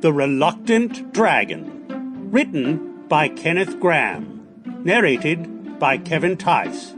The Reluctant Dragon. Written by Kenneth Grahame. Narrated by Theis.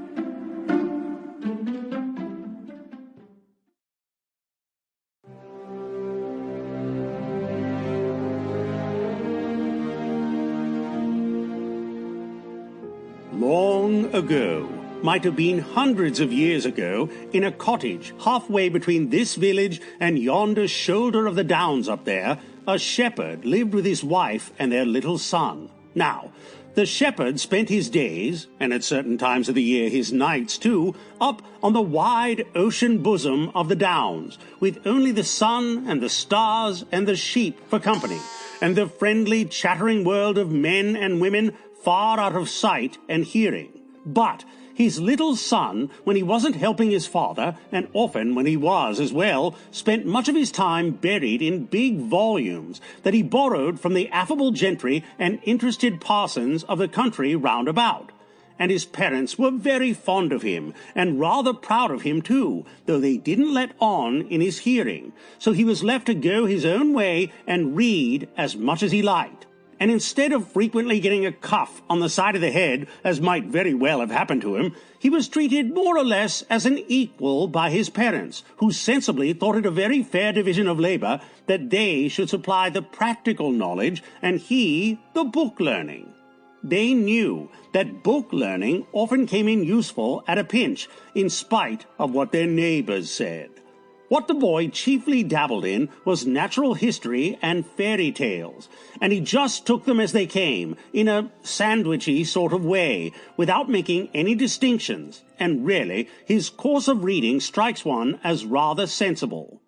Long ago, might have been hundreds of years ago, in a cottage halfway between this village and yonder shoulder of the downs up there, a shepherd lived with his wife and their little son. Now, the shepherd spent his days, and at certain times of the year his nights too, up on the wide ocean bosom of the downs, with only the sun and the stars and the sheep for company, and the friendly chattering world of men and women far out of sight and hearing. But his little son, when he wasn't helping his father, and often when he was as well, spent much of his time buried in big volumes that he borrowed from the affable gentry and interested parsons of the country round about. And his parents were very fond of him, and rather proud of him too, though they didn't let on in his hearing. So he was left to go his own way and read as much as he liked. And instead of frequently getting a cuff on the side of the head, as might very well have happened to him, he was treated more or less as an equal by his parents, who sensibly thought it a very fair division of labour that they should supply the practical knowledge and he the book learning. They knew that book learning often came in useful at a pinch, in spite of what their neighbours said. What the boy chiefly dabbled in was natural history and fairy tales, and he just took them as they came, in a sandwichy sort of way, without making any distinctions, and really his course of reading strikes one as rather sensible.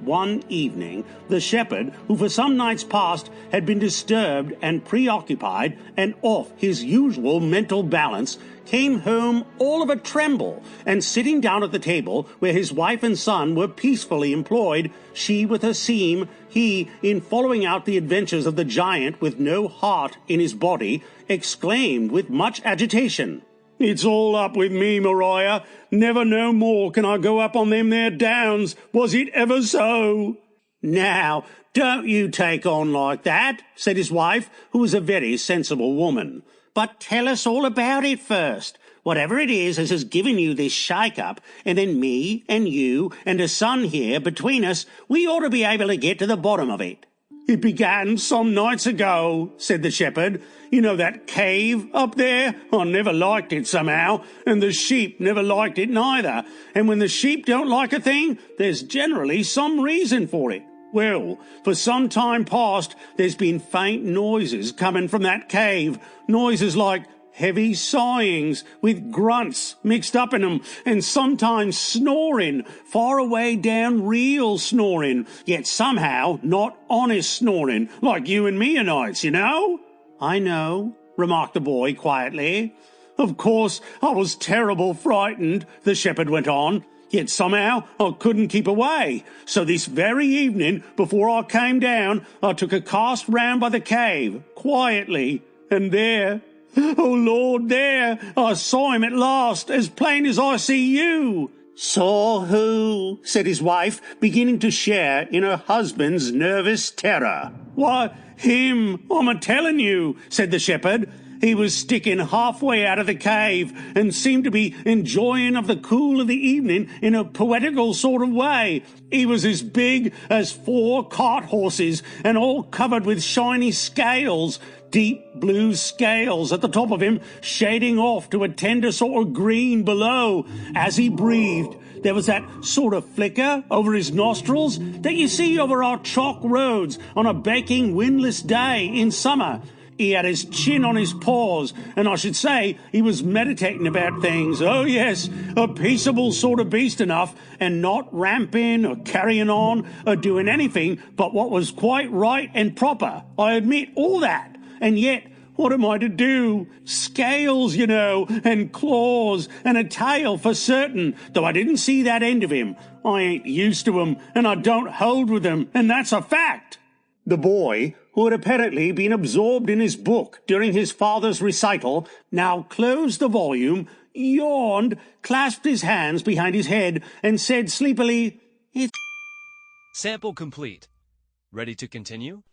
One evening, the shepherd, who for some nights past had been disturbed and preoccupied and off his usual mental balance, came home all of a tremble, and sitting down at the table where his wife and son were peacefully employed, she with her seam, he in following out the adventures of the giant with no heart in his body, exclaimed with much agitation, "It's all up with me, Maria. Never no more can I go up on them there downs. Was it ever so?" "Now, don't you take on like that," said his wife, who was a very sensible woman. "But tell us all about it first. Whatever it is as has given you this shake-up, and then me and you and a son here between us, we ought to be able to get to the bottom of it." "It began some nights ago," said the shepherd. "You know that cave up there? I never liked it somehow, and the sheep never liked it neither. And when the sheep don't like a thing, there's generally some reason for it. Well, for some time past, there's been faint noises coming from that cave, noises like heavy sighings with grunts mixed up in 'em, and sometimes snoring, far away down real snoring, yet somehow not honest snoring, like you and me o' nights, you know." "I know," remarked the boy quietly. "Of course, I was terrible frightened," the shepherd went on, "yet somehow I couldn't keep away. So this very evening, before I came down, I took a cast round by the cave, quietly, and there, oh Lord, there, I saw him at last, as plain as I see you." "Saw who?" said his wife, beginning to share in her husband's nervous terror. "Why, him, I'm a-telling you," said the shepherd. "He was sticking halfway out of the cave, and seemed to be enjoying of the cool of the evening in a poetical sort of way. He was as big as 4 cart horses, and all covered with shiny scales, deep blue scales at the top of him, shading off to a tender sort of green below. As he breathed, there was that sort of flicker over his nostrils that you see over our chalk roads on a baking windless day in summer. He had his chin on his paws, and I should say he was meditating about things. Oh yes, a peaceable sort of beast enough, and not ramping or carrying on or doing anything but what was quite right and proper. I admit all that. And yet, what am I to do? Scales, you know, and claws, and a tail for certain, though I didn't see that end of him. I ain't used to 'em, and I don't hold with 'em, and that's a fact." The boy, who had apparently been absorbed in his book during his father's recital, now closed the volume, yawned, clasped his hands behind his head, and said sleepily, "It's Sample complete. Ready to continue?